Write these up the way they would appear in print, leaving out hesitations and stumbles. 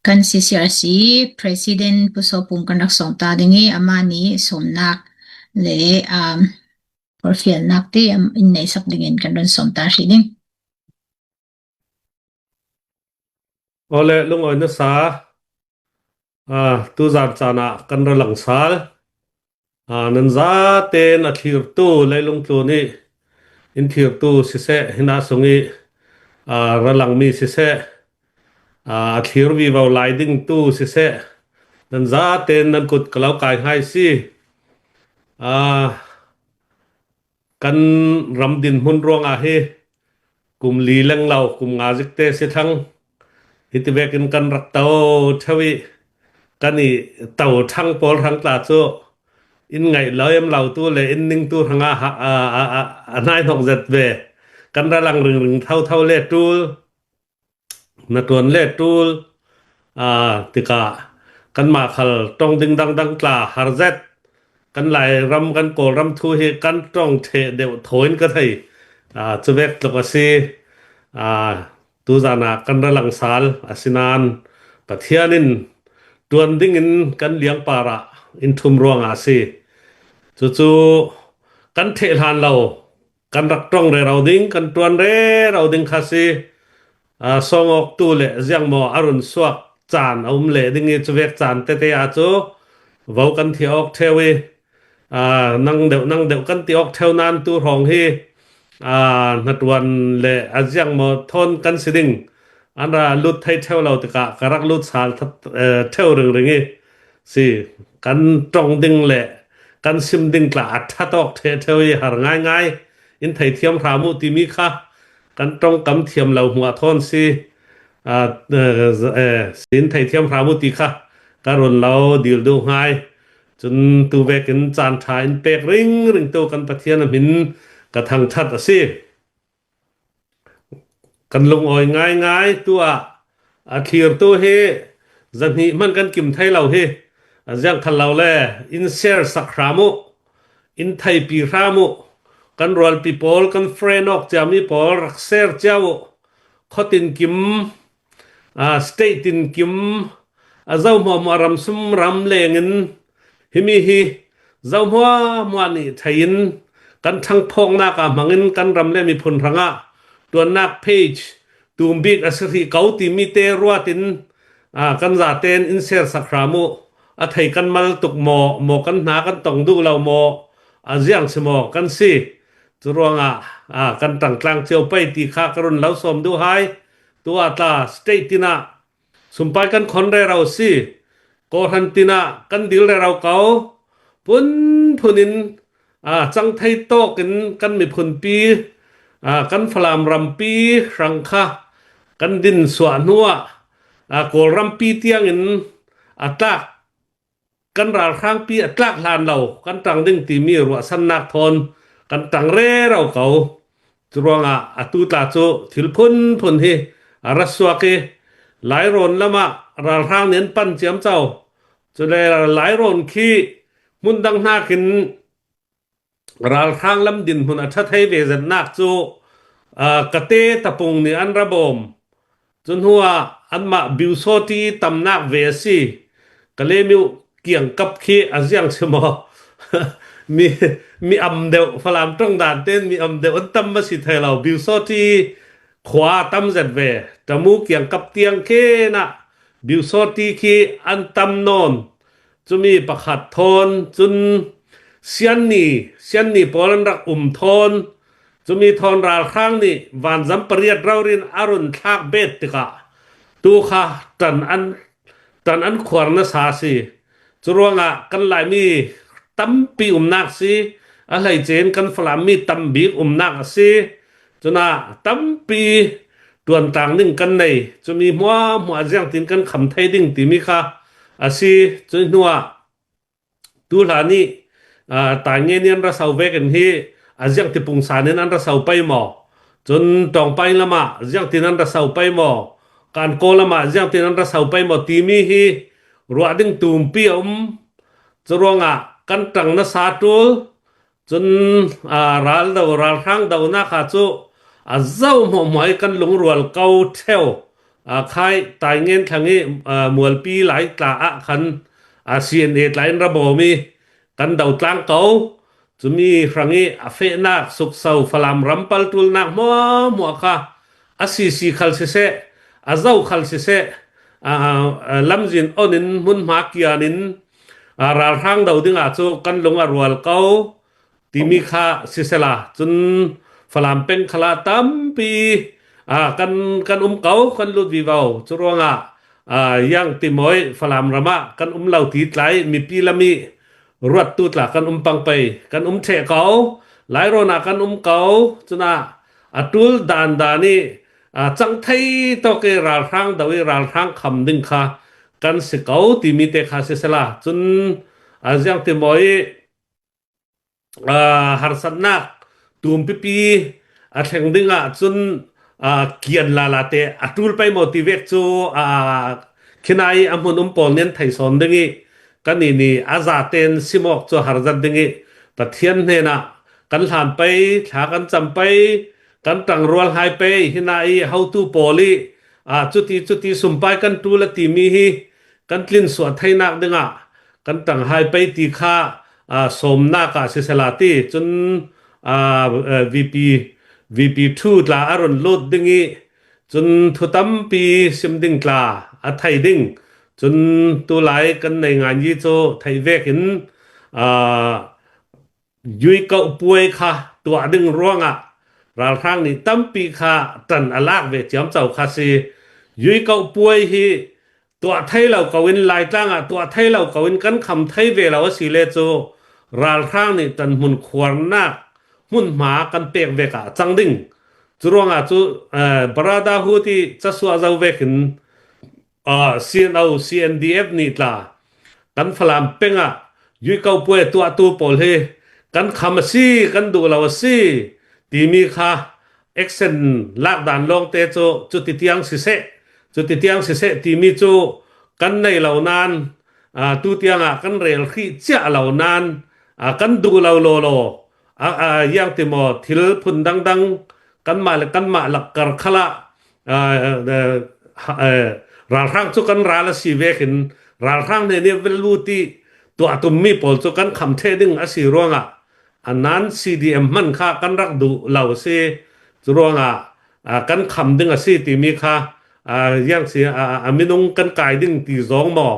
kan CCRC President pusopung kanak somta dingi amani somnak le porfiel nakti inay sak dingin kan don somta shiding ole lungoy na sa tu zan chana kan ralang sal nan za ten athir tu leilung tu ni in thir tu sise hina sungi ralang mi sise athir vi vào lai ding tu sise nan za ten nan kut kalau kai hai si kan ram din hun rong he kum li lang lau kum nga zik te se thang hitivekin kan rak tau thawi kani tau thang pol thang tla chu in ngai loyam lau tu le in ning tu thanga anai thong zet ve kan ra lang ring thau le tul na tuan le tul tika kan ma khal tong ding dang tla har zet kan lai ram kan ko ram thu he kan tong the deu thoin ka thai chuvek tlokasi tu zana kan ra lang sal asinan pathianin tuan ding in kan liang para in thum ruang ase chu kan the han lau kan rak tong re rau ding kan tuan re rau ding khasi songok tu le jiang mo arun suak chan le ding i chuvek chan te a chu vau kan thiok thewi nang deu kan tiok theu nan tu rong hi natwan le ajiang mo thon kan siding anra lut thai theu lau tika karak lut sal theu ring si kan tong ding le kan sim ding tla thatok theu har ngai in thai thiam ramu ti mi kha kan tong kam thiam lau hua thon si sin thai thiam ramu ti kha karon lau dil du ngai chun tu vekin chan tha in pek ring to kan pathian min ka thang that ase kan lung oi ngai tua athir tu he zani man kan kim thai lau he ajang khal lau le in share sakramu in thai pi ramu kan rol people kan friend ok jami por share chau khotin kim state in kim azau mo ram sum ram lengin himi hi zau mo ni thain kan thang phong na ka mangin kan ram le mi phun ranga tuan nak page tum big asri kauti mi te ruatin kan za ten in share sakramu a thai kan mal tuk mo kan na kan tong du lau mo ajiang simo kan si churonga kan tang tlang cheu pai ti kha karun lau som du hai tu ata state tina sumpai kan khon re rau si ko han tina kan dil re rau kau punin chang thai to kan mi phun pi kan phalam ram pi rangkha kan din swa nuwa ko ram pi tiang in atak kan ral khang pi atlak lan lau kan tang ding ti mi ru san nak thon kan tang re rau kau churonga atu ta chu thil phun hi araswa ke lai ron lama ral khang nen pan chiam chau chu le lai ron khi mun dang na kin ral khang lam din mun atha thai ve zan nak chu kate tapung ni an rabom chun huwa anma biusoti tamnak ve si kalemiu kiang kap khi ajiang chemo mi amdeu phalam tong dan ten mi amdeu tam ma si thai lau biusoti khwa tam zat ve tamu kiang kap tiang ke na biusoti khi an tam non chumi pakhat thon chun sian ni polan rak thon chumi thon ral khang ni van jam pariat raurin arun thak bet tika tu kha tan an khwar na sa si churonga kan lai mi tampi nak si alai chen kan flam mi tambi nak si chuna tampi tuan tang ning kan nei chumi mo jiang tin kan kham thai ding ti mi kha asi chunuwa tu la ni ta nge nian ra sau ve kan hi ajiang ti pung sa nen an ra sau pai mo chun tong pai lama jiang tin an ra sau pai mo kan ko lama jiang tin an ra sau pai mo ti mi hi ruwa ding tum pi churonga kan tang na sa tul chun ral khang dau na kha chu azau mo mai kan lung rual kau theu ค่ายตายเงินครั้งนี้มวลปีหลายตาคันCNA หลายระบบมีกันดาวตลางเก่าจะมีครั้งนี้เฟนักสุกเสาฟลามรัมปัลตุลนักมัวค่ะซีขัลเสเจ้าขัลเสลำจินอนินมุนมาเกียนินราทางดาวดึงจูกันลงรัวเก่าที่มีค่าเสละจนฟลามเป็นขลาตั้มปีกันเก่ากันลุดวิวาวจุรวงยังติมอยฟลามรามะกันเหล่าตีไหลมีปีละมีรวดตุดละกันปังไปกันเทเก่าหลายโรนากันเก่าจุนะตุลดานดานีจังไทยตอกเกราทางดาวิราทางคำดึงค่ะกันสิเก่าที่มีแต่คาเสละจนยังติมอยหารสันนักตูมปีแข่งดึงจนเกียนลาเตตุลไป motivate จูขินายอัมพุนปอลเนียนไทยสอนดึงกันนี่อาซาเตนซิมอกจูหารจัดดึงปะเทียนเนนะกันหานไปฉากันจำไปกันตั้งรัวหายไปหินาย how to ปอลีจุดสุมไปกันตูละตีมีฮีกันกลิ่นสวดไทยนักดึงกันตั้งหายไปตีค่าสมนากาเสลาตีจนVP2 ลาอารอนโลดดึงจนทุตัมปีซิมดึงกลาไทยดึงจนตัวหลายกันในงานยี่โจไทยเวกเห็นยุยเก่าป่วยค่ะตัวดึงร่วงราทางนี้ตั้มปีค่ะตันอลากเวจยมเจ้าคาซียุยเก่าป่วยฮีตัวไทยเราเกวินลายตั้งตัวไทยเราเกวินกันคำไทยเวลาว่าสิเลโจราทางนี้ตันมุนควรนักมุนหมากันเปียกเวกจังดึงจุรวงจูบราดาหูที่จะสวาเจ้าเวกินCNDF นี่ล่ะกันฟลามเป็งยุยเก่าป่วยตัวปอลเฮกันคำซีกันดูเราซีตีมีค่ะเอ็กเซนลากด่านลงเตโจจุดติเตียงสิเสตีมีโจกันในเหล่านานตูเตียงกันเรลขี้เจ้าเหล่านานกันดูเราโลยังติมอทิลพุนดังกันมาหลักกรขละราทางจุกันราละสีเวกินราทางเนี่ยเวลูตีตัวตุมมีปอลจุกันคำเทดึงสีร่วงอันนั้น CDM มันค่ะกันรักดูเหล่าเสจุร่วงกันคำดึงสีตีมีค่ะยังสีมินุงกันกายดึงตีสองหมอ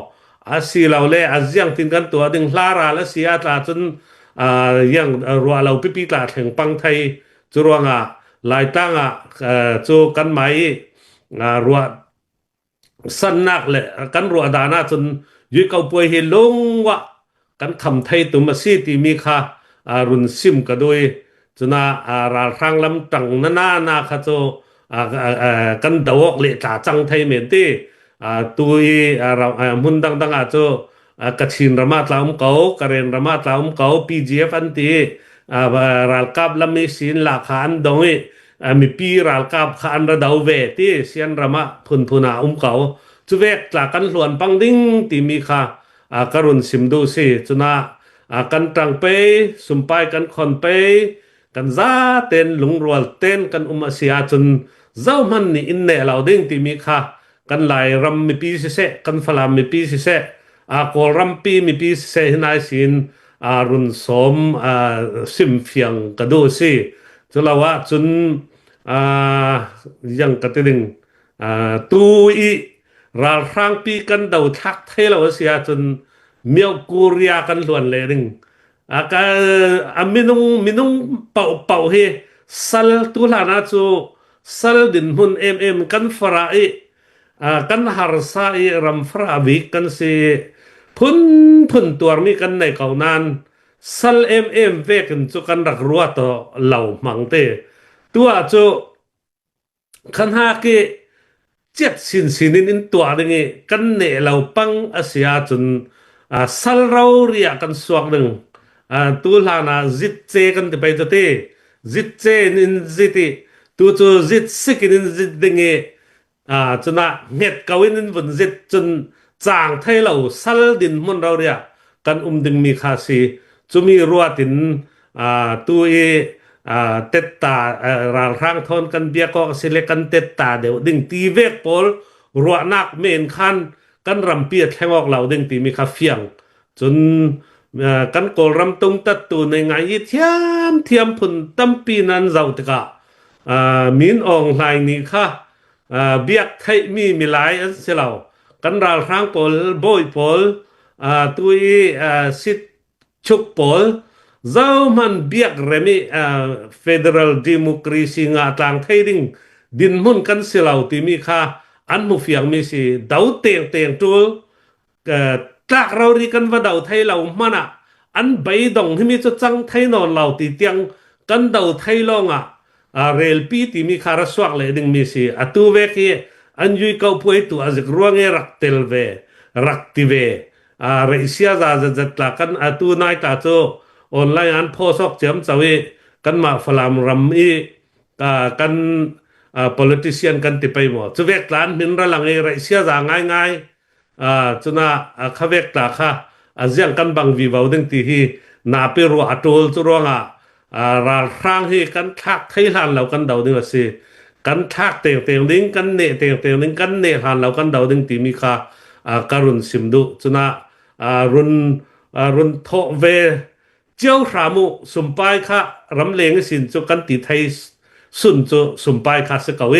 สีเหล่าเล่ยังตินกันตัวดึงลาราละสีอาตาจนยังรัวเราปีตาแห่งปังไทยจุรวงลายตั้งจูกันไหมรัวสั้นนักเลยกันรัวดานาจนยุยเก่าป่วยเฮลงวะกันคำไทยตุมาซีตีมีค่ะรุนซิมก็โดยจนะราทางลำตังนาค่ะโจกันดาวกเละจ่าจังไทยเหมือนที่ตัวเรามุนดังโจกระชินรามาตลาเก่ากระเรนรามาตลาเก่า PGF อันที่รัลกับลำมีสินหลักฐานดงมีปีรัลกับขันระดาวเวที่เสียนรามาพุนเก่าจุเวกจากกันหลวนปังดิ้งที่มีค่ะกรุณสิมดูสิจุนะกันตังไปสุมไปกันคอนไปกันซาเต้นหลงรัวเต้นกันเสียจนเจ้ามันนี่อินเน่เหล่าดิ้งที่มีค่ะกันไหลรำมีปีเสกันฟลามมีปีเสกอลรัมปีมีปีเสนายสินรุนสมซิมเฟียงกระดูสิจุลาวะจนยังกระติงตูอีราทางปีกันดาวทักเทลาวเสียจนเมียวกูเรียกันล้วนเลยนึงมินุงเป่าเฮสัลตุลานาจูสัลดินหุนกันฟรากันหารซารัมฟราวิกันสิพุนตัวมีกันในเก่านานสัลเวกันจูกันรักรัวต่อเหล่ามังเตตัวจูขันหาเกเจ็ดสินตัวนึงกันเนเหล่าปังอาเซียจนสัลเราเรียกันสวกหนึ่งตัวลานาจิตเจกันไปจะเตจิตเจนินจิติตัวจูจิตสิกินินจิตดึงจนเม็ดกวินินบนจิตจนจางไทยเราสัลดินมันเราเรียกันดึงมีคาสีจะมีรัวตินตัวเตตตาราทางทอนกันเบียก็สิเลกันเตตตาเดี๋ยวดึงตีเวกปอล รัวนักเมนคันกันรำเปียดแข่งออกเหล่าดึงตีมีคาเฟียงจนกันโกลรำตุงตัดตูในไงเทียมพุ่นตั้มปีนั้นเจ้าตะกะมีนอองไลน์นี่ค่ะเบียกไทยมีหลายอันเสียเหล่ากันราครั้งปอลโบยปอลตุยสิทชุกปอลเจ้ามันเบียกเรมิFederal Democracy งาต่างไทยดิ่งดินมุ่นกันเสียเหล่าที่มีค่ะอันมุเฟียงมีสิดาวเตียงตัวตากเราดีกันว่าดาวไทยเรามันอันใบดองที่มีจะจังไทยนอนเราตีเตียงกันดาวไทยลองเรลปีที่มีคาราสวักเลยดึงมีสิตัวเวกีอันยุยเขาพูดตัวอาจจะรัวเงรักเตลเวรักติเวเรเซียจะตากันตัวนายตาโจออนไลน์อันโพสอกเจิมสวีกันมาฟลามรัมอีกันpolitician กันติไปหมดจะเวกลานมินระลังเรเซียจะง่ายจุน่าข้าเวกตาค่ะเสียงกันบังวิวาวดึงตีฮีนาเปรัวอัตโตลจุรวงราครั้งที่กันทักไทยลานเรากันเดาดึงสิกันทักเตียงดิ้งกันเนเตียงดิ้งกันเนลานเรากันเดาดึงตีมีค่ะการุณสิมดุจุน่ารุนโทเวเจ้าสามุสุมไปค่ะรำเลงสินจุกันติไทยสุนจุสุมไปค่ะสกาว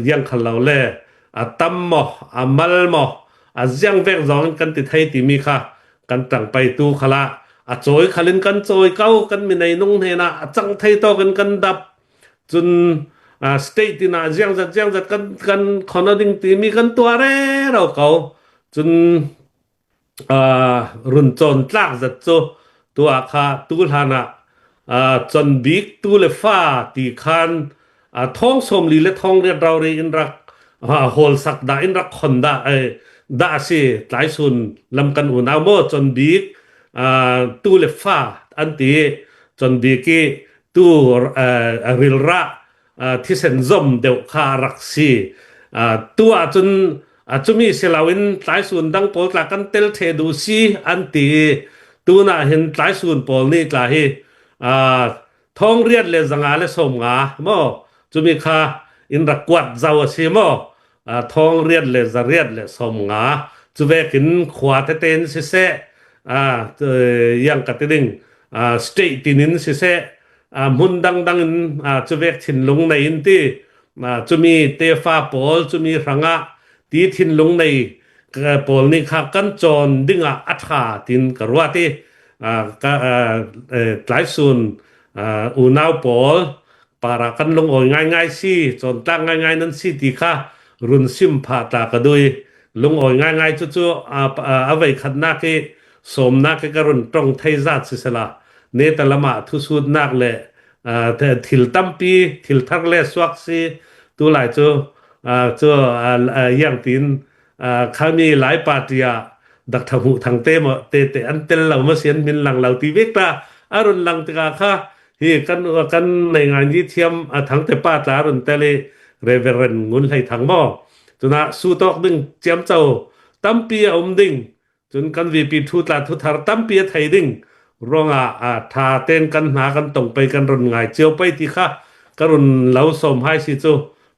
ยังขันเราแล่ตั้มหมอมัลหมอยังแวกร้องกันติไทยติมีค่ะกันตั้งไปตูขละโจยขลินกันโจยเก้ากันมีในนุ่งเฮนะจังไทยต่อกันดับจนสเตตินะยังจัดกันคอนดิ้งติมีกันตัวแร่เราเก่าจนรุนจนลากจัดโจตัวค่ะตูลานะจนบิ๊กตูเลฟ้าตีคันท้องสมลีและท้องเรียดเราเรียนรักโฮลสักดาอินรักคนดาดาสิหลายส่วนลำกันอุณาโมจนบิ๊กตูเลฟ้าอันตีจนบิ๊กตูริลระที่เซนซอมเดวคารักซีตัวจนมีเสลาวินหลายส่วนดังโปลกกันเตลเทดูซีอันตีตัวน่ะเห็นหลายส่วนโปลนี่กล่าวให้ท้องเรียดเลยสังอาเลสมงาโมจุมีค่าอินรักกวดเจ้าสิโมท้องเรียดเลยจะเรียดเลยสมงาจุเวกินขวาเตนสิเสยังกัดดิ่งสเตตินินสิเสมุนดังจุเวกทินลงในอินที่จุมีเตฟ้าโปลจุมีรังตีทินลงในโปลนี่ค่ะกันจอนดิ่งอัฐาทินกรัวที่หลายส่วนอุณาวปอลปารากันลงอ่อยง่ายสิจนตั้งง่ายนั้นสิตีค่ะรุนซิมพาตากระดุยลงอ่อยง่ายจู่เอาไว้ขัดนักสมนักกรุนตรงไทยจัดสิสละเนตละมาทุสุดนักเลยทิลตั้มปีทิลทักเลสวักซีตัวหลายจู่ยังตินเขามีหลายปาติยาดักทำหูทางเตมเตอันเตลเรามาเสียนมินหลังเราตีเวกตาอรุณหลังตะค่ะฮีกันในงานยี่เทียมทั้งแต่ป้าตารุนเตเลเรเวเรนงุนให้ทางหม้อจนสู้ตอกดึงเจียมเจ้าตั้มปีอมดึงจนกันวีปีทุตาทุทารตั้มปีไทยดึงรองทาเต้นกันหากันตรงไปกันรุนง่ายเจียวไปที่ค่ะกรุณเหลาสมให้สิโจ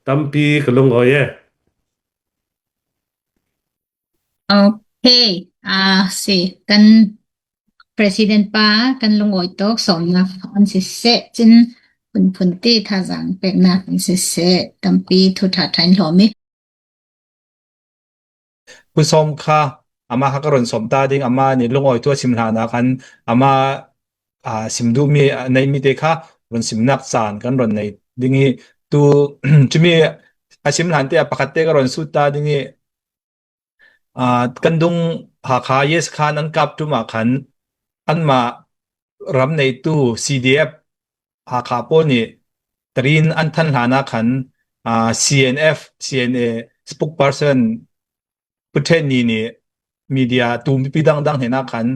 ตั้มปีกลงอ้อยOkay, si kan President pa kan lungoy tok som na on si se chin pun ti tha jang pek na si se tampi thu tha thain hlomi ผู้สมค่ะอามาฮักรนสมตาดิงอามานี่ลงอ้อยตัวสิมหานาคันอามาสิมดูมีในมีเดค่ะรนสิมนักสารกันรนในดิงตูจะมีสิมหานเตะปกติก็รนสุดตาดิงกันดุงหาคาเยสคานันกับตุมาคันอันมารำในตู้ CDF หาคาโปนี่ตรีนอันทันหานาคันCNF CNA spokesperson พุทธนี่มีเดียตูมปีดังเห็นนักขัน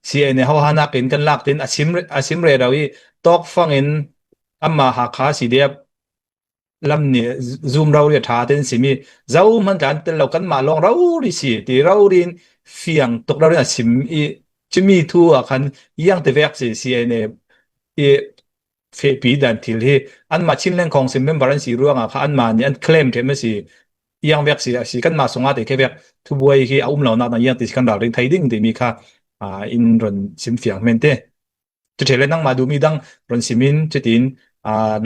CNA เขาหานักเห็นกันลักเต็นอาชิมเรเราอีตอกฟังเห็นอัมมาหาคาสีเดียบลำเนี่ยซูมเราเรียท้าเต็นสิมีเจ้ามันกันเต็นเรากันมาลองเราดิสิที่เราเรียนเฟียงตกเราเรียนชิมอีจะมีทั่วคันยังแต่แวกสิ CNA อีเฟปีดันทิลที่อันมาชินเรื่องของสิมเมมบารันสีร่วงค่ะอันมาเนี่ยอันเคลมเทมสิ yang vek si kan ma songa te ke vek thu buai ki aum lo na yang ti kan ra ring thai ding ti mi kha in ron sim fiang men te chu thele nang ma du mi dang ron simin chutin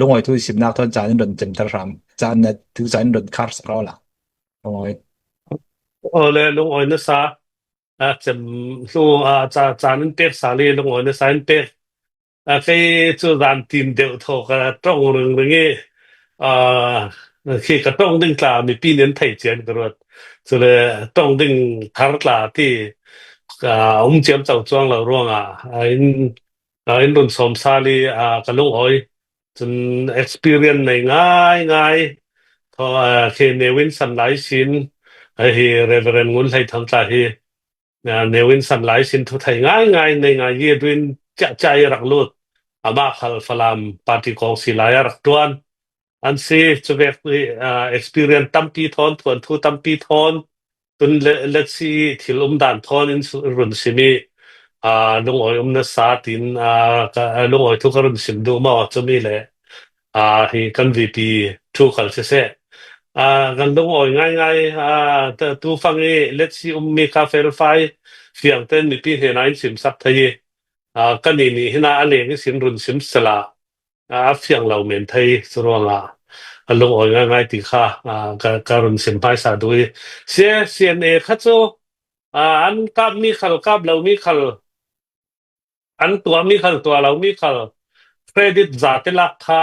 longoi thu sim nak thon chan ron chem tar ram chan na thu chan ron khar sa la oi ole lung oi na sa chem lu cha nan tek sa le lung oi na sa an tek ke chu ran tim deu tho ka tong rung rung e khi ka tong ding tla mi pi nen thai chen ka rot so le tong ding thar tla ti chem chau chuang lo ruang in run som sa li ka lung oi chun experience nei ngaiพอเคเนวินสันไลซินเฮเรเวเรนงุนไลทั้งตาเฮเนวินสันไลซินทุกไทยง่ายในงานยืดวินจะใจรักลุดอามาขัลฟลามปาร์ติกองศิลายรักตวนอันซีจะเวกexperience ตั้มปีทอนทวนทุตั้มปีทอนตุนเลซีที่ลุมด่านทอนอินรุนซิมีลุงอ๋อยนัสซาตินลุงอ๋อยทุกรุนซิมดูมาจะมีเลยฮีกันวีพีทุกขัลเซกันลงอ่อยง่ายแต่ตูฟังlet's see มีคาเฟ่ไฟเสียงเต้นมีพี่เห็นไอ้สิมสักทีกันนี่เห็นอะไรก็สินรุนสิมสละเสียงเราเหมือนไทยสรวงกันลงอ่อยง่ายตีค่ะการรุนสิมไปสาด้วยเสียนข้าโจอันกับมีขัลกับเรามีขัลอันตัวมีขัลตัวเรามีขัลเครดิตจ่าเตลักค่ะ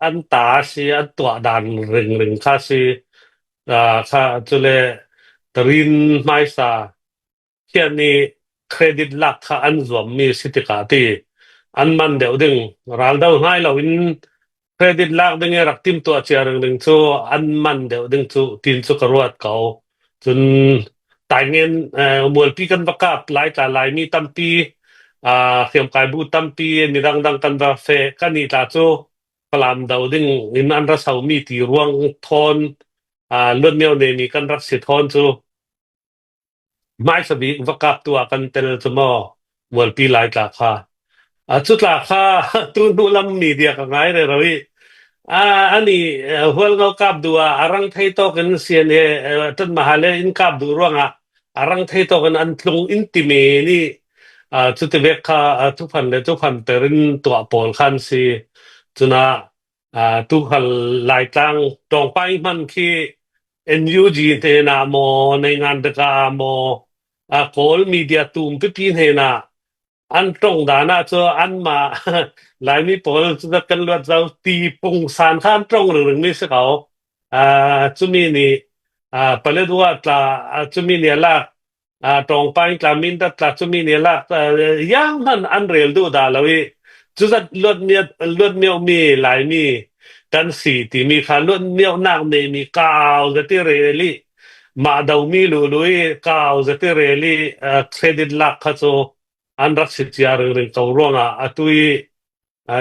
อันตาสิอันตัวดันริงค่ะสิค่ะจุเลตรินไม่สาเที่ยนี้เครดิตลักค่ะอันรวมมีสิทธิกาตีอันมันเดี๋ยวดึงรังเดาให้เราอินเครดิตลักดึงรักติมตัวเชียร์ดึงชูอันมันเดี๋ยวดึงชูตินสุกรวดเขาจนตายเงินมวลปีกันประกาศหลายแต่หลายมีตั้มปีเขียมกายบูตั้มปีนี่ดังกันว่าเฟกันนี่ตาโจพลามดาวดึงอินอันรัสเอามีตีรวงทอนลดเมียวเนี่ยมีกันรักสิทอนโจไม่สบิวักตัวกันเตลสมอมวลปีหลายตาค่ะจุดหลักค่ะตูนูลำมีเดียกันไงเลยเราอันนี้หัวเรากับดูอารังไทยโตกันเสียเนี่ยต้นมหาเลยอินกับดูร่วงอารังไทยโตกันอันลงอินติเมนี่จุดเวกค่ะทุกพันเป็นตัวปอลคันสิจุนะทุกพันหลายตั้งตรงไปมันคือ NUG เทนาโมในงานเดกาโมโคลมีเดียตูมพินเฮนาอันตรงดานะเจออันมาหลายมีปอลจะกันว่าเราตีปุงสารข้ามตรงหรือไม่สิเขาจุมีนี่ไปเลยดูว่าจุมีเนี่ยละตรงไปกลามินตัดจุมีเนี่ยละยังมันอันเรียลดูดาเลยจุดลดเมียวมีหลายมีกันสีที่มีค่าลดเมียวนักเนี่ยมีกาวจะที่เรลี่มาดาวมีลุยกาวจะที่เรลี่เครดิตลักเขาโจอันรักสิทธิ์ยาเรื่องตัวร่วงตุย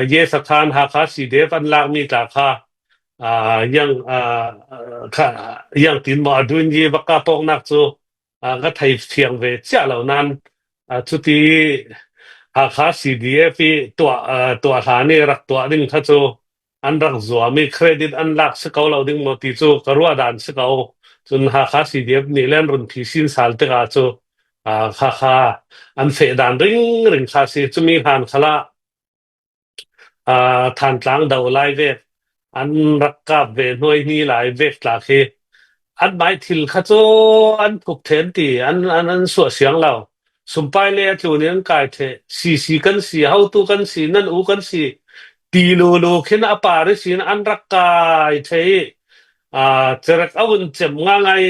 เยสถานหาคาสีเดฟันลักมีตาค่ะยังตินมาดุนเยบักกาปองนักโจก็ไทยเสียงเวเจ้าเหล่านั้นชุดที่หาคาสีเดฟีตัวหานี่รักตัวดึงเขาโจอันรักจัวมีเครดิตอันลักสกาวเราดึงมาติโจกรัวดันสกาวจนหาคาสีเดฟนี่เล่นรุนพิสินสาลเตกาโจค่ะอันเฟดานริงค่ะสิจะมีผ่านคละทานกลางดาวไลเวกอันรักกับเวหน่วยนี้หลายเวกหลายคืออันหมายถึงข้าโจอันผูกเทนตีอันสวดเสียงเราสมไปเลยจุนี้อันกายเทสีกันสีเฮาตูกันสีนั่นอูกันสีตีโลขึ้นอปาริสินอันรักกายเทจะรักเอาวันเจ็บง่าย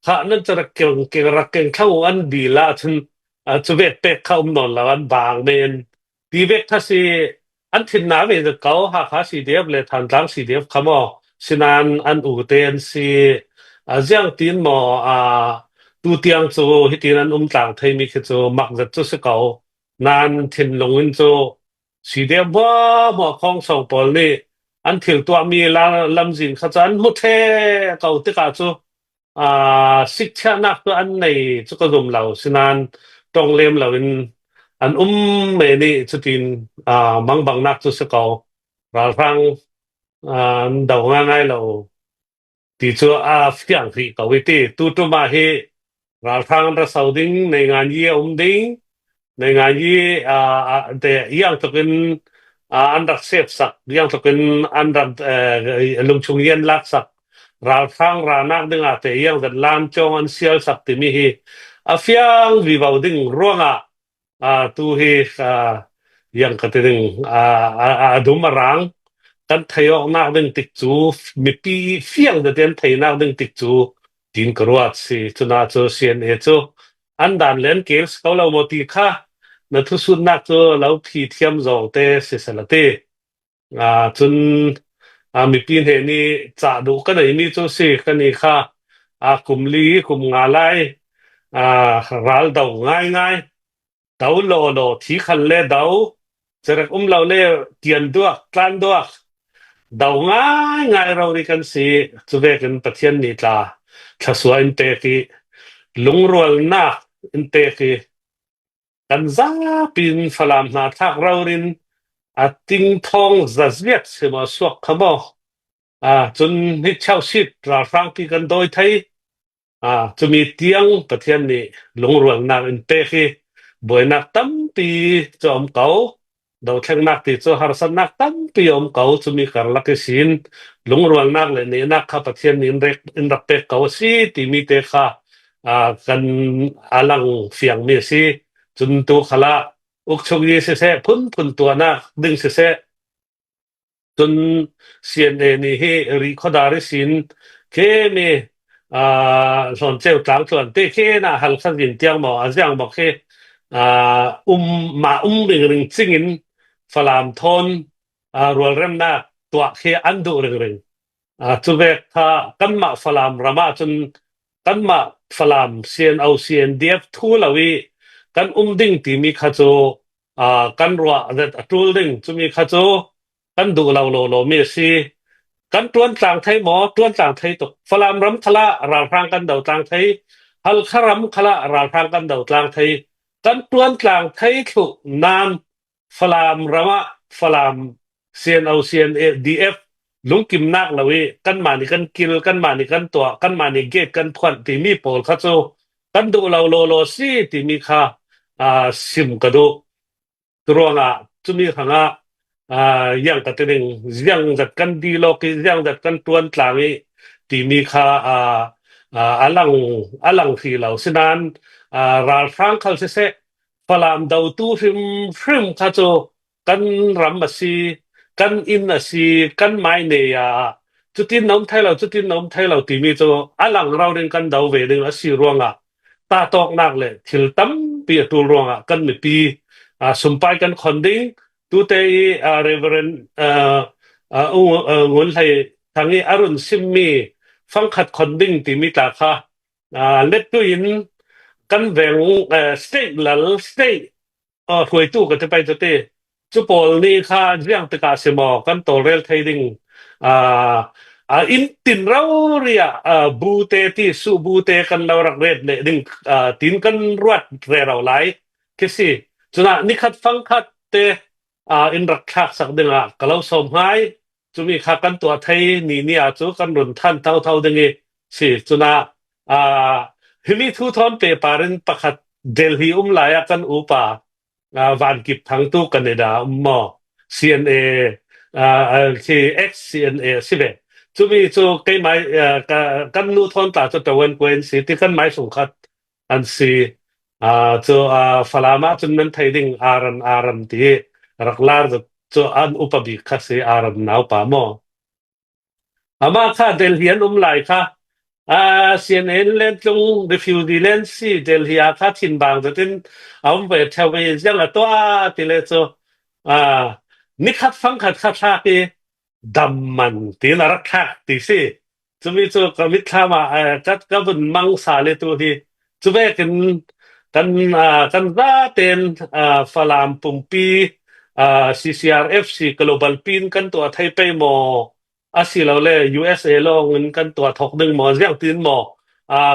ข้านั่นจะรักเก่งรักเก่งเข้าอันดีละถึงจะเวทเป็กเข้านอนแล้วอันบางเมนดีเวกถ้าสิอันทิ้งน้ำเองเขาหาสีเดียบเลยทานตั้งสีเดียบขโมยสินานอันอูเตนสิเจียงตีนหมอตูเตียงโจฮิตีนันต่างไทยมีคือโจมักจะจุดเขานานทิ้งลงอินโจสีเดียบว่าหมอของสองปอลนี่อันถึงตัวมีลำสินขจันมุเทเขาติกาโจสิกชนักตัวอันในจุกรมเราสินานตรงเลียมเราเป็นอันเมนี่จุดินบางนักจุดสกาวเราฟังดาวง่ายเรา ติจัวเฟียงที่กวิตีตูตุมาเฮราทางรัสาวดิงในงานยี่ดิงในงานยี่แต่ยังตกินอันดับเซฟสักยังตกินอันดับลุงชงเย็นลักสักราทางรานักดึงแต่ยังแต่ลานจงอันเซียลสักติมีเฮเฟียงวิวาวดิงร่วงตูเฮยังกระติงดุมารังกันไทยออกนักดึงติดจูมีปีเฟียงเดินไทยนักดึงติดจูดินกรัวสิจุนาโจเซียนจูอันดันเลนเกลส์เขาเราโมติค่ะนัทุสุนักโจเราพีเทียมจองเตสิสละเตจนมีปีเฮนี่จะดูกันไหนมีโจสิกันนี่ค่ะคุมลีคุมงาไลรัลดาวง่ายดาวโลที่ขันเล่ดาวจะรักเราเล่เตียนด้วยกลั่นด้วยดาวง่ายเราดีกันสิจะเวกันประเทศนี้จ้าถ้าสวยอินเตกีลุงรัวน่าอินเตกีกันจ้าปีนฝรั่งนาทักเรารินติงทองจัดเวียดเสมาสวกขโมจนนิชาวชิดราฟังปีกันโดยไทยจะมีเตียงประเทศนี้ลุงรัวน่าอินเตกีบ่อยนักตั้มปีจอมเก่าดาวแข่งนักที่จะหาสนักตั้มปีอมเก่าจะมีการลักษิณลุงรวงนักเลยนี่นักข้าประเทศนี้อินรักเป็กเก่าสิที่มีเตค่ะกันอาลังเฟียงมีสิจนตัวขละอุกชกยีเสๆพุ่นตัวนักดึงเสๆจนเสียนนี่ให้รีคอดาริสินเคมีส่วนเจ้าต่างส่วนเตเคนะหัลขันยินเตียงบอกอาจารย์บอกเคมาเรื่องสิ่งฝรั่งทนรัวเริ่มนักตัวเคอันดูเรื่องจุเวกถ้ากันมาฝรั่งรามาจนกันมาฝรั่งเซียนเอาเซียนเดียบทูลวิกันดิ่งที่มีข้าโจกันรัวเด็ดทูลดิ่งจะมีข้าโจกันดูเราโลมีสิกันตวนต่างไทยหมอตวนต่างไทยตกฝรั่งรำคละราพรางกันเดาต่างไทยฮัลคารำคละราพรางกันเดาต่างไทยกันตวนต่างไทยถูกนามฝรั่งรามาฝรั่งเซียนเอาเซียนดีเอฟลุงกิมนักละเวกันมานี่กันกิลกันมานี่กันตัวกันมานี่เกตกันพวนที่มีโปลข้าโจกันดูเราโลสิที่มีค่าซิมกระดูตัวงจะมีข้างยังกระติงยังจัดกันดีโลกยังจัดกันตวนต่างที่มีค่าอลังที่เราฉะนั้นราฟรังคัลเซฝรั่งดาวตู้ฟิมข้าโจกันรำมาสิกันอินสิกันไม่เนี่ยจุดที่น้องไทยเราที่มีโจอลังเราเรื่องกันดาวเวดึงสิรวงตาตอกนักเลยทิลตั้มปีตัวรวงกันไม่ปีสมไปกันคนดิ้งตัวเตยเรเวรนงุนไทยทางนี้อรุณซิมมีฟังขัดคนดิ้งที่มีตาค่ะเล็ดตัวอินกันแหวงสเตย์หลังสเตย์ถวยตู้ก็จะไปจะเตจุปอลนี่ค่ะเรื่องตะกาเสมอกันตัวเรลไทยดิ้งอินตินเราเรียบูเตที่สูบูเตกันเรารักเรดเนี่ยดิ้งตินกันรวดเรเราไหลคิดสิจุน่ะนี่ขัดฟังขัดเตอินรักขักสักดึงก็เราสมหายจุมีขัดกันตัวไทยนี่จุกันรุนท่านเท่าดึงสิจุน่ะฮิลิทูทอนเปปารินประคัดเดลฮีลายกันอุปวันกิบทั้งตู้กันเนดาหมอ CNA CNA สิเบจุมีจุใกล้ไม้กันนูทอนตาจุดตะวันกวนสิที่กันไม้สงคัดอันสิจุฟลามาจุนมันไทยดิ่งอารันที่รักลาร์จุอันอุปบิคัสอารันนาวปาโมมาค่ะเดลฮีนลายค่ะCNN เล่นลงรีวิวดีเล่นสิเดลฮีอาคาทินบางจะเป็นเอาไปเทวายยังตัวที่เลโซนี่ขัดฟังขัดชาติดัมมันที่น่ารักค่ะที่สิจะมีตัวกมิตรข้ามาจัดกับมังสาเลตัวที่จะเป็นกันว่าเป็นฝรั่งปุ่มปีCCRFC Global Pin กันตัวไทยไปหมอสิเราเลย USA ลงเงินกันตัวทอกดึงหมออย่างตีนหมอ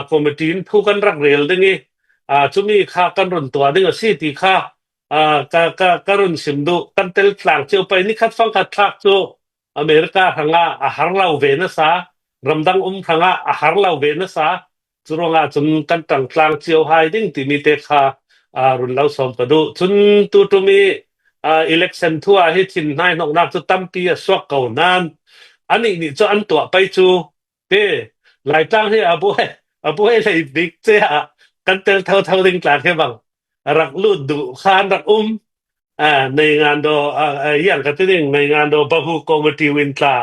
คอมมิตี้ผู้กันรักเรลดึงนี่จะมีค่ากันรุนตัวดึงสิที่ค่าการรุนสิมดูกันเตลฟลังเจียวไปนี่คัดฟังคัดทักโจอเมริกาทางหาเราเวนัส รำดังทางอาหารเราเวนซาจุรงจนกันต่างกลางเจียวไฮดิ้งที่มีเตคารุนเราสมกดูจนตุมีelection ทั่วให้ทินนายนอกนักจะตั้มปีสวกเก่านานอันนี้นี่จะอันตัวไปจูหลายตั้งให้อาบุให้เลยบิ๊กเจ้ากันเตลเท่าดิ้งกลางแค่บังรักลุดดุขานรักในงานโดอย่างกันที่ในงานโดบาฮูคอมมิตี้วินตา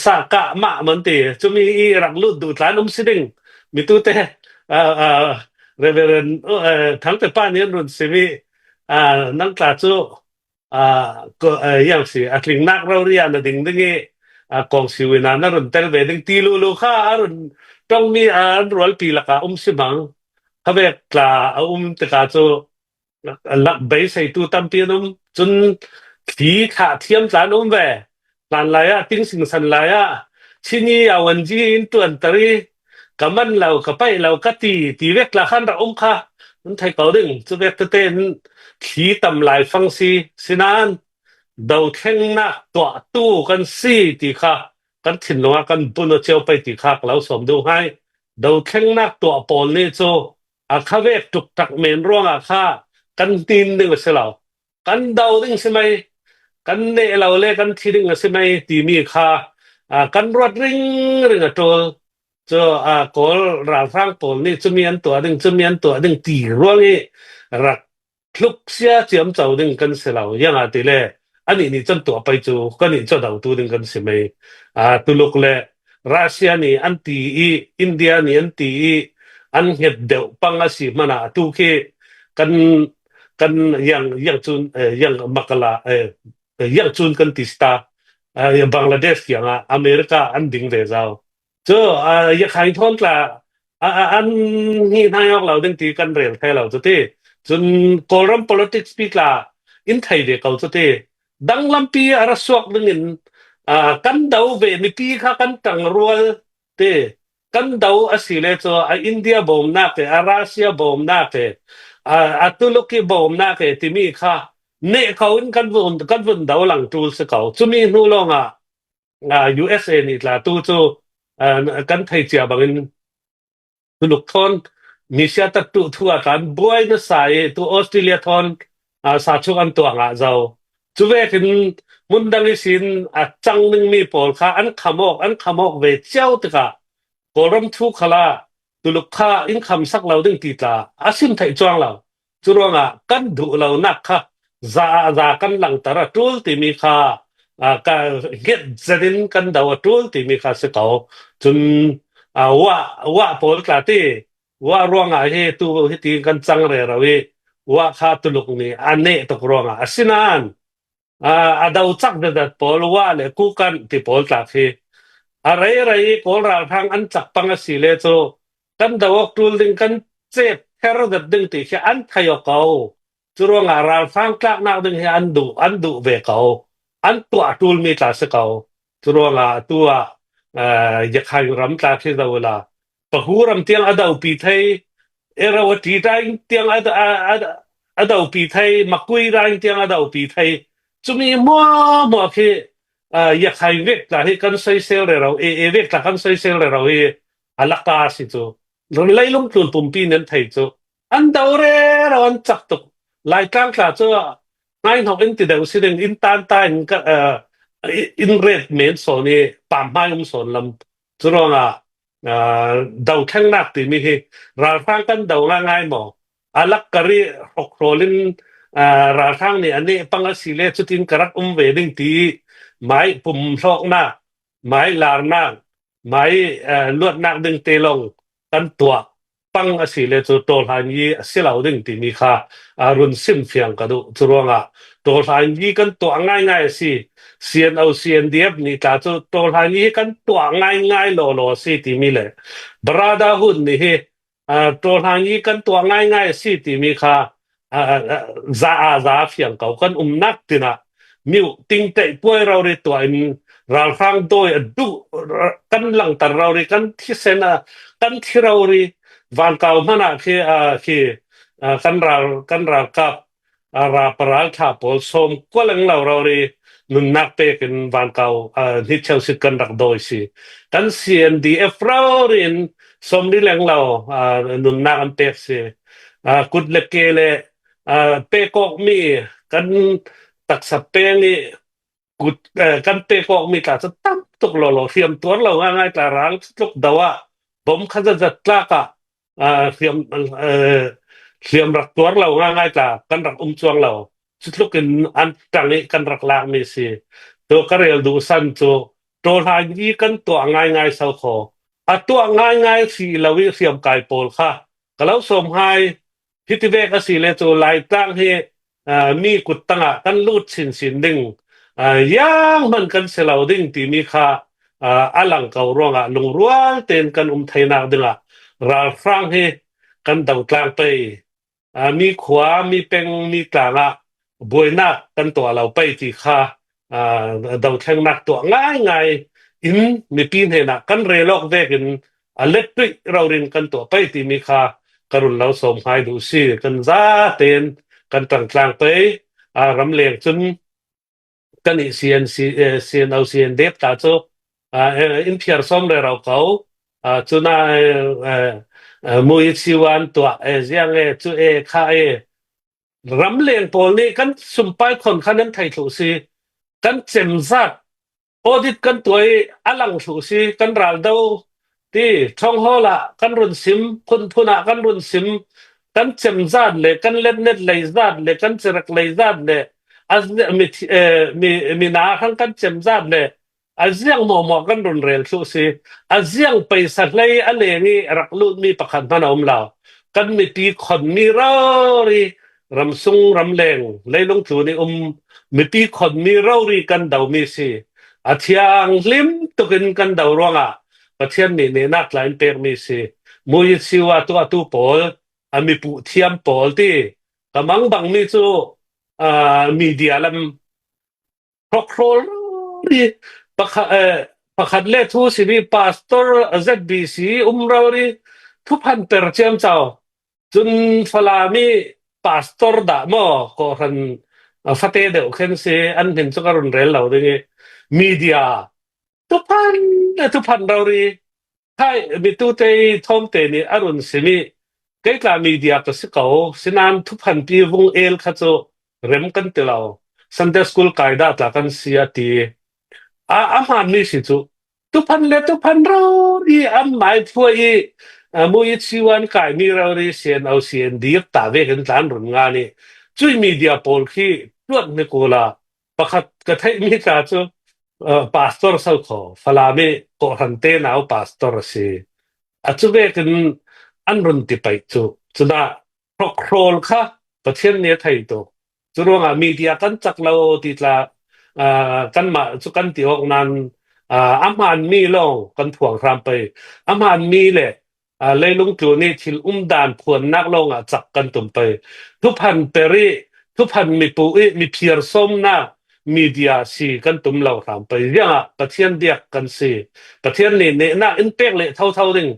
สากะมะมันตีจะมีรักลุดดุฐานสิดิงมีตัวเตเรเวเรนทั้งแต่ป้านี้รุ่นสิมีนังกลาจูก็อย่างสิอักลิงนักเราเรียนดิ่งดิ่งกองสิวินานะรุ่นเตลเวดิ่งตีลูค่ารุ่นต้องมีรัวปีละกะสิบังเขาเรียกกลาตะกาจูลักใบใส่ตู้ตั้มเปียนจนขีขาเทียมสารแวหลานลายติ้งสิงสันลายชินีอาวันจีนตัวอันตรีกำมันเรากระไปเรากตีเวกละขันระค่ะนั่นไทยเขาดึงจะเวกเต้นขีตำลายฟังซีสินานดาวแข่งนักตัวตู้กันซีตีค่ะกันถิ่นลงกันบุญเจียวไปตีค่ะเราสมดูให้ดาวแข่งนักตัวปอลนี่โจข้าเวกจุกตักเมนร่วงค่ะกันตีนดึงเสียเรากันดาวดึงใช่ไหมกันเนเราเล่กันทีดึงใช่ไหมตีมีค่ะกันรถริงตัวกอลราฟังปอลนี่จะมีอันตัวดึงตีร่วงนี่รักคลุกเสียเจียมเจ้าดึงกันเสียเราอย่างตีเล่อันนี้จนตัวไปจูก็นี่จะดาวตัวดึงกันใช่ไหมตุลุกเล่รัสเซียนี่อันตีอินเดียนี่อันตีอันเหตุเดียวปังอาศิมันตุเคกันยังจุนยังมักลายังจุนกันติสตายังบังกลาเทศยังอเมริกาอันดิ่งเดซาวยังใครทนละอันนี้นายกเราดึงตีกันเรียนไทยเราจุดที่จนกอรัม politics ปีกละอินไทยเด็กเขาจุดที่ดังลำปีอารัสวกดึงกันดาวเวนิปีค่ะกันตั้งรัวกันดาวอาศิเลโซอินเดียบ่มนักรัสเซียบ่มนักตุรกีบ่มนักที่มีค่ะเนเขาอินกันวุ่นดาวหลังจูสเขาจุมีนู่ลงUSA นี่ละตูจูกันไทยเจียบางตุลุกทอนนิเซียตัดตุทัวกันบวยนสายตัวออสเตรเลียทอนสาชุกันตัวงาเจ้าจุเวกินมุนดังสินจังนึงมีปอลค่ะอันขมอกเวเจ้าตะกะกอรัมทุขลาตุลุกค่าอินคำสักเราดึงตีตาอาซิมไทยจวงเราจุรวงกันดูเรานักค่ะซากันหลังตระตูลที่มีค่ะก็เก็ตจะดินกันดาวตูลที่มีค่ะสกาวจนว่าปอลกลาตีว่ารวงให้ตัวที่ตีกันจังเรเราว่าค่าตุลุกนี่อันเนตกรวงสินานดาวจักเด็ดปอลว่าเลยคู่กันที่ปอลกลาตีอะไรปอลราทางอันจักปังสิเลโซกันดาวตูลดึงกันเจ็บแค่ระดับดึงตีแค่อันไทยเขาจุรวงราทางกลางนักดึงให้อันดูเวเขาอันตัวตูลมีตาสกาวจุรวงตัวอยากให้รำตาที่ดาวลาปะหูรำเตียงอดาวปีไทยเราวัดที่ได้เตียงอดาวปีไทยมักกุยได้เตียงอดาวปีไทยจุมีมัวคืออยากให้เวกตาให้กันใส่เซลเลยเราเวกตากันใส่เซลเลยเราอลักกาสิจูเลยลงทุนปุ่มปีนั้นไทยจูอันดาวเร่เราอันจักตุกหลายครั้งกล่าวจูนายน้องอินติเดวสิเดงอินตันตายอินเรดเมนโซนี่ปามไม่สนลำจุรองดาวแข่งนักที่มีราทางกันดาวง่ายหมออลักกะรีหกโรลินราทางนี่อันนี้ปังสิเลจุดินกรักเวดิงตีไม้ปุ่มโลกหน้าไม้ลารหน้าไม้ลวดนักดึงเตลงกันตัวปังสิเลจุโตหันยีสิเหล่าดึงตีมีค่ารุนซิมเฟียงกระดูจุรองโตหันยีกันตัวง่ายสิเซียนเอาเซียนเดียบนี่ตาจุโตหันยีกันตัวง่ายโลสิที่มีเลยบราดาหุ่นนี่โตหันยีกันตัวง่ายสิที่มีค่าซาเฟียงเขากันนักตินะมิวติงเตะป่วยเราเรตัวอินราฟังโดยดูกันหลังแต่เราเรกันที่เซนะกันที่เราเรวันเก่ามันคือกันรากับราปราลทาปอลสมก็หลังเราเร นุนนักเปกันวานเก่าที่เชลสิกันรักโดยสิกันเสียนดีเอฟเรารินสมนิแรงเรานุนนักอันเปกสิกุดเล็กเกเลเปกอกมีกันตักสเปนี่กุดกันเปกอกมีกาจะตั้งตกหล่อเทียมตัวเราง่ายๆแต่ร้างตกดาวผมขจะจัดลากเทียมรักตัวเราง่ายๆแต่กันรักจวงเราสุดลูกอันจังนี้กันรักลางมีสิตัวก็เรียลดูสั้นตัวหายยี่กันตัวง่ายๆเสาขอตัวง่ายๆสิเราวิเทียมกายโปลค่ะก็แล้วสมหายพิธีเวกสิเลตัวลายตั้งให้มีกุดตั้งกันลูดสินดึงย่างมันกันเสลาดึงที่มีค่าอลังเก่าร่วงลงรัวเต็นกันไทยนาดึงราฟังให้กันดาวกลางไปมีขวามีเป็งมีกลางบวยนักกันตัวเราไปที่ค่าดาวแทงนักตัวง่ายอินมีปีนเห็นกันเรลอกเวกินเล็กด้วยเราเรียนกันตัวไปที่มีค่ากรุณเราสมหายดูสิกันซาเต็นกันต่างกลางไปรำเลียงจนกันอีเซียนเอาเซียนเด็บตาโจอินเพียร์ซอมเลยเราเขาจุน่ามวยชิวันตัวยังจูค่ารำเลียงโปลนี่กันสุมไปคนขันนั้นไทยถูสิกันเจมซัดออดิตกันตัวอลังถูสิกันรัลโดที่ช่องฮอละกันรุนซิมคนทุนากันรุนซิมกันเจมซัดเลยกันเล่นเน็ตเลยซัดเลยกันเจรักเลยซัดเลยมีนาทั้งกันเจมซัดเลยยังหมอกันรุนเร็วถูสิยังไปสัตว์เลยอะไรนี่รักลูกมีประคันพนมเรากันมีปีคนมีเรารีรำซุงรำแรงเลยลงตัวนี่มีปีคนมีเรารีกันดาวมีสิเที่ยงลิมตุกินกันดาวร้องประเทศนี้เนี่ยนักหลายเปรมีสิมวยสิว่าตัวปอลมีผู้เทียมปอลที่กำลังบังมีจูมีเดียลำครอรีประคัดเล่ทูสิมีพาสตอร์ZBCเรารีทุพันเปอร์เซ็นต์เจ้าจนฟลามีพาสตอร์ด่าหม้อก็รันฟัตเตเดอร์เข็นเซอันเห็นสุการุนเรลเราด้วยมีเดียทุพันเรารีใช่มีตู้เตยทอมเตนี่อรุณสิมีเกี่ยวกับมีเดียตัวสิเขาสินามทุพันปีวงขัดโจเริ่มกันติเราซันเดย์สคูลไกด์ด่าตากันเสียทีมันมีสิจูทุพันเราดีหมายพวกมวยชีวันกายมีเราเรียนเอาเสียนดีตาเวกันตานรุ่งงานนี่จุยมีเดียโพลที่รวดนิโคลาประคัดกระทายมีการจูพาสตอร์สักขอฟลามีโกหันเตนเอาพาสตอร์สิจุเวกันอันรุ่นที่ไปจูน่าโครลค่ะประเทศนี้ไทยตัวจูรู้ว่ามีเดียกันจักเราติดละกันมาสุกันที่ออกนั้นมันมีลงกันถ่วงครามไปมันมีเลยเลยลงตัวนี้ที่ด่านผวนนักลงจักกันตุ่มไปทุกพันเปรีทุกพันมีปูมีเพียร์ส้มนะมีเดียสีกันตุ่มเราครามไปยังประเทศเดียกกันสิประเทศนี้เนี่ยน่าอินเปกเลยเท่าดึง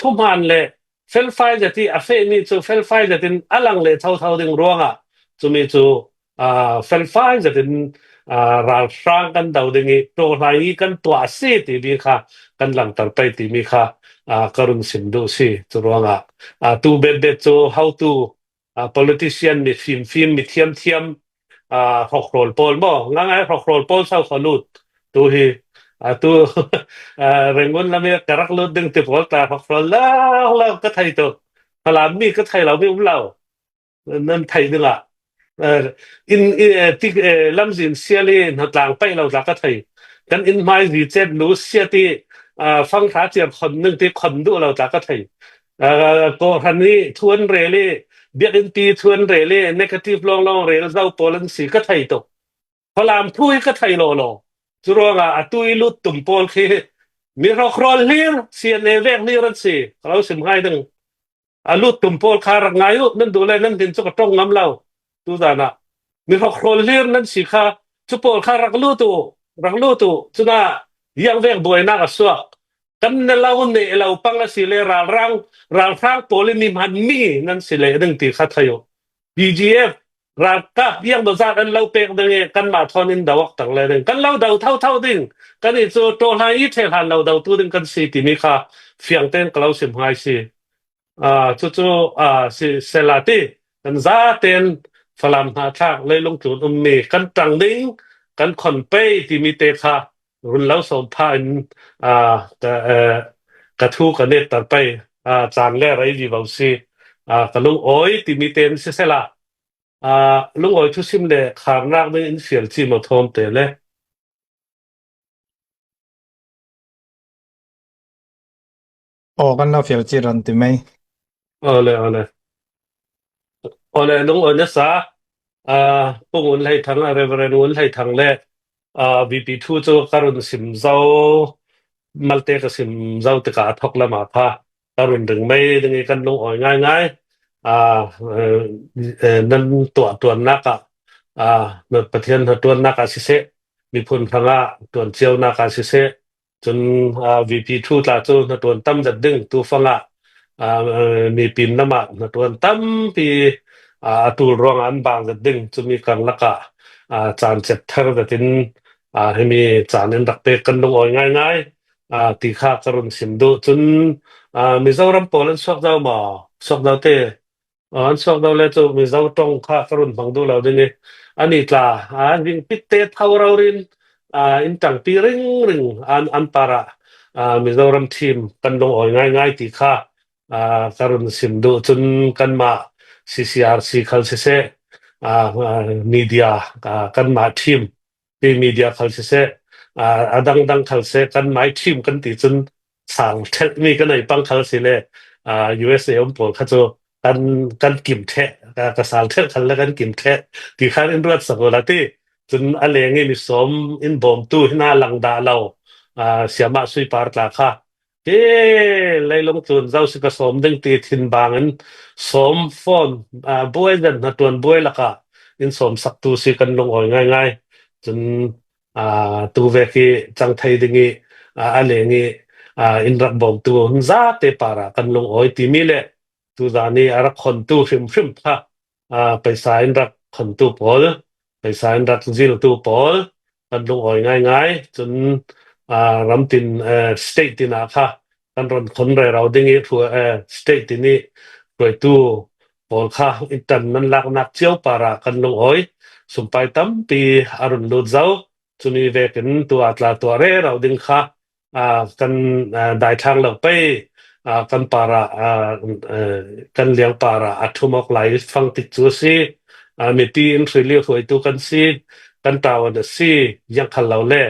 ทุกพันเลยเฟลไฟจะที่เฟนี่จูเฟลไฟจะที่อลังเลยเท่าดึงร่วงจูมีจูเฟลไฟจะที่ราสร้างกันดาวดึงตัวไหนกันตัวสิที่มีค่ะกันหลังต่อไปที่มีค่ะกรุณสิมดูสิจูร่วงตูเบ็ดจู how to politician มีฟิล์มมีเทียมหกโรลโพลบ่ง่ายหกโรลโพลเศร้าขลุดตัวฮีตัวเรื่องนั้นเราไม่กระรักลุดดึงติดหัวตาหกโรลแล้วก็ไทยตัวพลามีก็ไทยเราไม่อุ้มเรานั่นไทยนึงที่ลำสินเสียเลยหลังไปเราจะก็ไทยกันอินไมซ์ดีเจนรู้เสียที่ฟังขาเจียบคนนึงที่คนดูเราจะก็ไทยก็ทันนี้ทวนเรลี่เบียดตีทวนเรลี่เนกาทีฟลองเรลี่เราโพลันสีก็ไทยตัวพลามทุยก็ไทยโลจุรองตุยลุดตุ่มโพลคือมีเราครอลเลียเสียในเวกนี้รันสีเราสิมให้ดึงลุดตุ่มโพลคารักไงลุนั่นดูเลยนั่นถึงจะกระต้องน้ำเราดูด้านะมีเราครอลเลียนั่นสิค่ะจุโพลคารักลุตุจุน่ายังเวกบวยนักสวกกันนั่นเราปังละสิเลรังโพลนี่มันมีนั่นสิเลดึงตีขัดทยBGF raka piang do za kan lau pek ding kan ma thon in dawak tang le ding kan lau dau thau ding kan I chu to lai I the han lau dau tu ding kan si ti mi kha fiang ten klau sim hai si chu si selati kan za ten falam ha thak le long chu mi kan tang ding kan khon pe ti mi te kha run lau som pha in ka thu ka net tar pe chan le rai di bau si ka lung oi ti mi ten se sela lung oi thu sim le khar nak ding in fial chi mo thom te le kan la fial chi ran ti mai ole lung oi na sa pung un lai thang reverend un lai thang le VP2 chu karun sim zau malte ka sim zau te ka thok la ma pha karun ding mai ding kan lung oi ngai nanตัวนักนประเทศตัวนักสิเสมีผลพงะตัวเจียวนักสิเสจนVP2 ตาจูตัวตั้มจะดึงตัวฟังมีปินน้ำมันตัวตั้มปีตัวรองอันบางจะดึงจะมีการลักจานเจ็ดเท่าจะถึงให้มีจานนั้นดักเตะกันลงอ่อยง่ายตีข้ากรุณสิมดูจนมีเจ้ารำปอลันสวกเจ้าหมอสวกเจ้าเตอันสวกเจ้าเลยจะมีเจ้าตรงข้ากรุณฟังดูเราดึงอันนี้ตาวิ่งปิดเตะเท่าเราเรียนอินจังปีริงอันปาระมีเจ้ารำทีมกันลงอ่อยง่ายตีข้าการุณสิมดูจนกันมา CCRC คัลเซมีเดียกันมาทีมที่มีเดียคัลเซดังคัลเซกันมาทีมกันตีจนสั่งเทมีกันไหนปังคัลเซเลยUSA อมปอเขาจะกันกิมเทกสั่งเทคันแล้วกันกิมเทที่ข้าอินรัฐสกุลที่จนอะไรเงี้ยมีสมอินบอมตู้หน้าหลังดาเราเสียมาสุยปาร์ตลาค่ะเลยลงทุนเจ้าสิกสมดึงตีทินบางนั้นสมฟอนบวยดันนะตัวบวยละค่ะอินสมสักตูสิกันลงอ่อยง่ายจนตูเวกีจังไทยดึงอะไรเงี้ยอินรักบอมตัวหุ่นซาเตปาระกันลงอ่อยตีมีเลยตัวดานี่อารักคนตัวฟิมค่ะไปสายอินรักคนตัวปอลไปสายอินรักซิลตัวปอลกันลงอ่อยง่ายจนรำตินสเตตินาค่ะกันรอนคนเราดึงทัวสเตตินี่โดยตู้ปอลค่ะอินตันนั้นลักนักเจียวปาระกันลงอ่อยสมไปตั้มปีอรุณโลดเจ้าจุนีเวกันตัวอัตลาตัวเราดึงค่ะกันได้ทางเราไปกันปาระกันเลี้ยงปาระอัตุมอกไหลฟังติดจูซีมีตีอินทรีเลียหวยตัวกันซีกันตาวันซียังขันเราเล่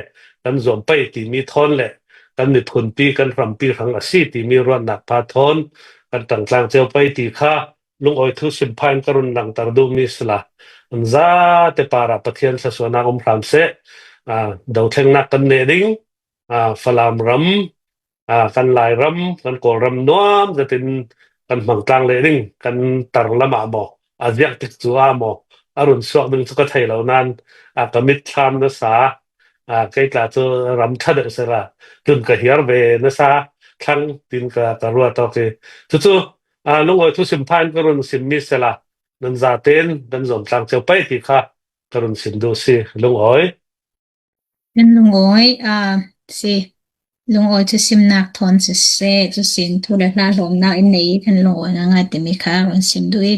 กันสวมไปที่มีทอนแหละกันมีผลปีกันรำปีขังอาซีที่มีรวนหนักพาทอนกันต่างๆเจ้าไปที่ข้าลุงอ้อยทุสิมพานกรุณดังตรดูมิสละอันซาเตปาระปะเทียนสสวนาอมพรามเสดาวเทงนักกันเนดิงฟลามรำกันลายรำกันกอรำน้อมจะเป็นกันบางกลางเลยดิงกันตรละมาบอกอาเซียติดจัวหมออรุณสวกดึงสุกไทยเหล่านั้นกมิตรชามนัสาใกล้กลาจะรำทัดเสระจนกระเหียร์เวนัสาทั้งตินกะตรัวตอกจู่ลุงอ้อยทุสิมพานกรุณสิมมิสละนันซาเตนดันสมทางเจ้าไปที่ข้ากรุณสิมดูสิลุงอ้อยกันลุงอ้อยสิลุงอ้อยทุสิมนักทอนสิเสทุสินทุเรลาลงนักอินนี้กันลุงอ้อยง่ายแต่มีค่ารุนสิมด้วย